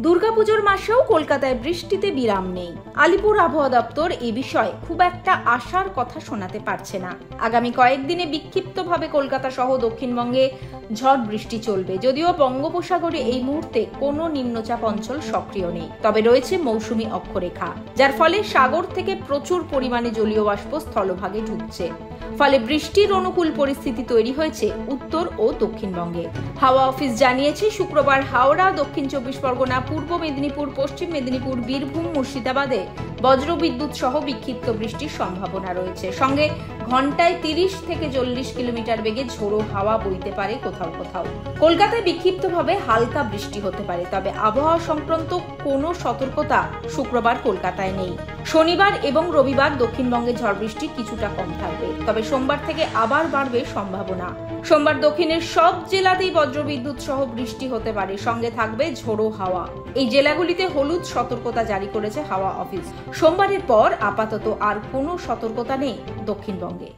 দুর্গাপুজোর মাসেও কলকাতায় বৃষ্টিতে বিরাম নেই। আলিপুর আবহাওয়া দপ্তর এ বিষয়ে খুব একটা আশার কথা শোনাতে পারছে না। আগামী কয়েকদিনে বিক্ষিপ্তভাবে কলকাতা সহ দক্ষিণবঙ্গে ঝড় বৃষ্টি চলবে। যদিও বঙ্গোপসাগরে এই মুহূর্তে কোনো নিম্নচাপ অঞ্চল সক্রিয় নেই, তবে রয়েছে মৌসুমী অক্ষরেখা, যার ফলে সাগর থেকে প্রচুর পরিমাণে জলীয় বাষ্প স্থলভাগে ঢুকছে। ফলে বৃষ্টির অনুকূল পরিস্থিতি তৈরি হয়েছে উত্তর ও দক্ষিণবঙ্গে। হাওয়া অফিস জানিয়েছে, শুক্রবার হাওড়া, দক্ষিণ চব্বিশ পরগনা, পূর্ব মেদিনীপুর, পশ্চিম মেদিনীপুর, বীরভূম, মুর্শিদাবাদে বজ্রবিদ্যুৎ সহ বিক্ষিপ্ত বৃষ্টির সম্ভাবনা রয়েছে। সঙ্গে ঘন্টায় 30 থেকে 40 কিলোমিটার বেগে ঝোড়ো হাওয়া বইতে পারে কোথাও কোথাও। কলকাতায় বিক্ষিপ্তভাবে হালকা বৃষ্টি হতে পারে, তবে আবহাওয়া সংক্রান্ত কোনো সতর্কতা শুক্রবার কলকাতায় নেই। শনিবার এবং রবিবার দক্ষিণবঙ্গে ঝড় বৃষ্টি কিছুটা কম থাকবে, তবে সোমবার থেকে আবার বাড়বে সম্ভাবনা। সোমবার দক্ষিণের সব জেলাতেই বজ্রবিদ্যুৎ সহ বৃষ্টি হতে পারে, সঙ্গে থাকবে ঝোড়ো হাওয়া। এই জেলাগুলিতে হলুদ সতর্কতা জারি করেছে হাওয়া অফিস। সোমবারের পর আপাতত আর কোনো সতর্কতা নেই দক্ষিণবঙ্গে।